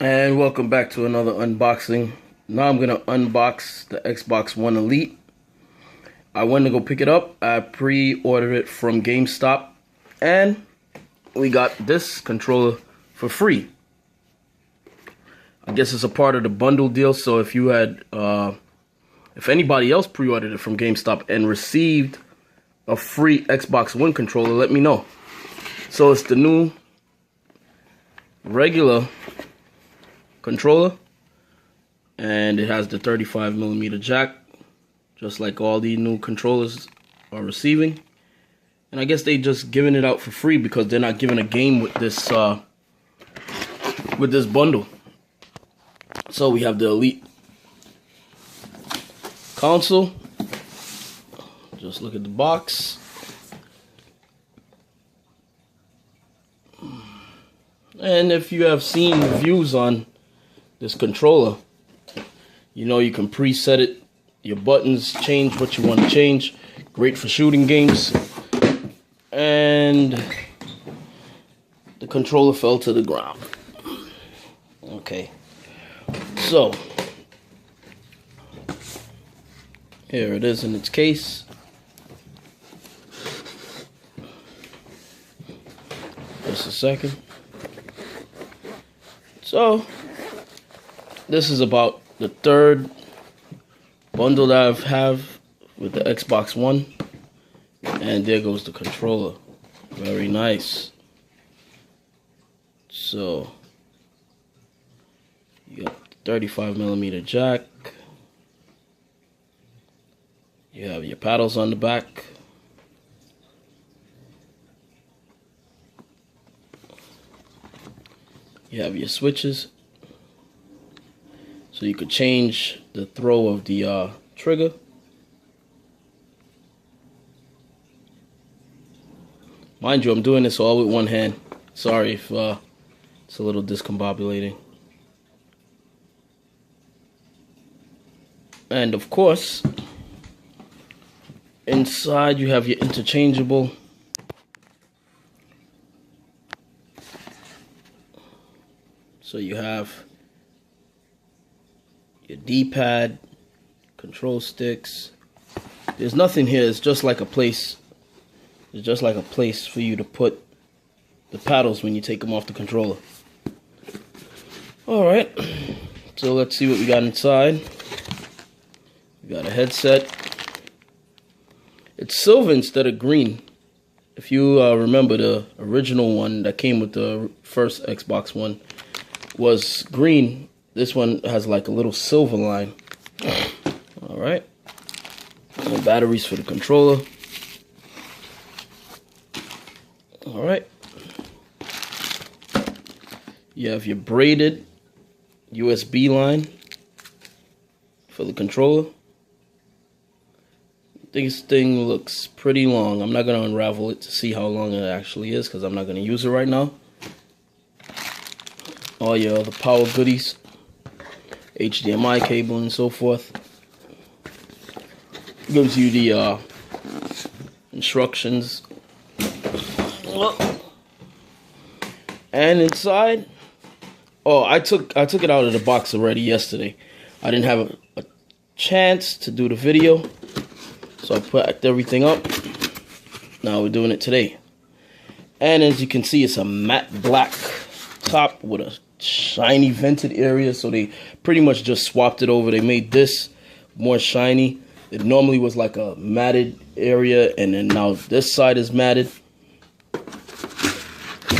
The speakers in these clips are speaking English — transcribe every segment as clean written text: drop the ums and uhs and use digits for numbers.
And welcome back to another unboxing. Now I'm gonna unbox the Xbox One Elite. I went to go pick it up. I pre-ordered it from GameStop, and we got this controller for free. I guess it's a part of the bundle deal. So if you had, if anybody else pre-ordered it from GameStop and received a free Xbox One controller, let me know. So it's the new regular controller, and it has the 35mm jack, just like all the new controllers are receiving. And I guess they just giving it out for free because they're not giving a game with this bundle. So we have the Elite console. Just look at the box. And if you have seen reviews on this controller, you know you can preset it, your buttons, change what you want to change. Great for shooting games. And the controller fell to the ground. Okay, so here it is in its case. Just a second. So this is about the third bundle that I have with the Xbox One. And there goes the controller. Very nice. So you got the 35mm jack. You have your paddles on the back. You have your switches, so you could change the throw of the trigger. Mind you, I'm doing this all with one hand. Sorry if it's a little discombobulating. And of course, inside you have your interchangeable So you have your D-pad, control sticks. There's nothing here. It's just like a place. It's just like a place for you to put the paddles when you take them off the controller. Alright, so let's see what we got inside. We got a headset. It's silver instead of green. If you remember, the original one that came with the first Xbox One was green. This one has like a little silver line. Alright. No batteries for the controller. Alright. You have your braided USB line for the controller. This thing looks pretty long. I'm not going to unravel it to see how long it actually is because I'm not going to use it right now. All your other power goodies, HDMI cable and so forth. Gives you the instructions. And inside, I took it out of the box already yesterday. I didn't have a chance to do the video, so I packed everything up. Now we're doing it today. And as you can see, it's a matte black top with a shiny vented area, so they pretty much just swapped it over. They made this more shiny. It normally was like a matted area, and then now this side is matted.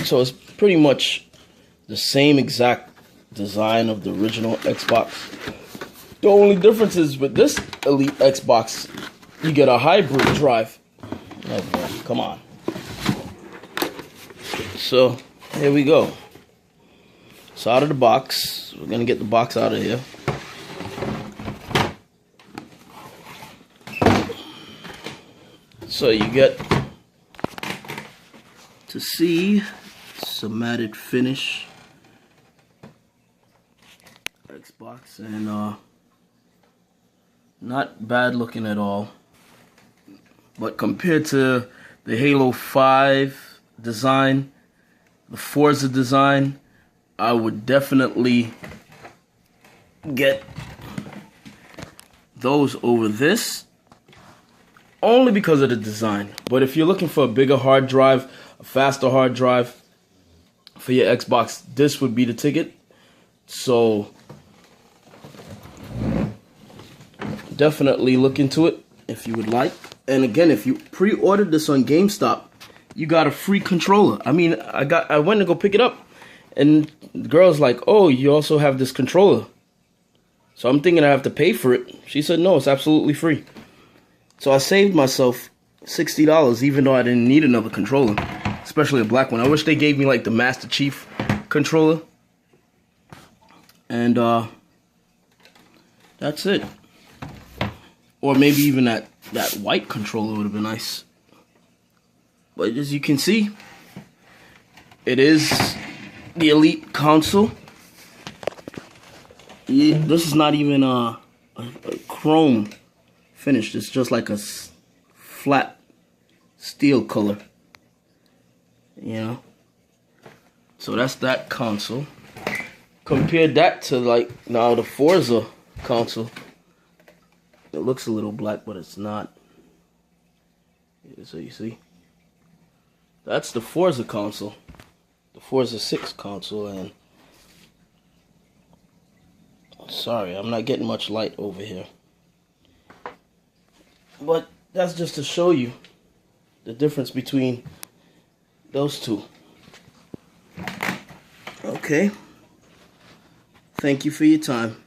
So it's pretty much the same exact design of the original Xbox. The only difference is with this Elite Xbox, you get a hybrid drive. Oh boy, come on. So here we go. It's out of the box. We're gonna get the box out of here. So you get to see some matted finish Xbox, and not bad looking at all. But compared to the Halo 5 design, the Forza design, I would definitely get those over this, only because of the design. But if you're looking for a bigger hard drive, a faster hard drive for your Xbox, this would be the ticket. So definitely look into it if you would like. And again, if you pre-ordered this on GameStop, you got a free controller. I mean, I went to go pick it up, and the girl's like, "Oh, you also have this controller." So I'm thinking I have to pay for it. She said, "No, it's absolutely free." So I saved myself $60, even though I didn't need another controller, especially a black one. I wish they gave me like the Master Chief controller. And that's it. Or maybe even that white controller would have been nice. But as you can see, it is the Elite console. This is not even a chrome finish. It's just like a flat steel color, you know. So that's that console. Compare that to like now the Forza console. It looks a little black, but it's not. So you see, that's the Forza console, the Forza 6 console. And sorry, I'm not getting much light over here, but that's just to show you the difference between those two. Okay, thank you for your time.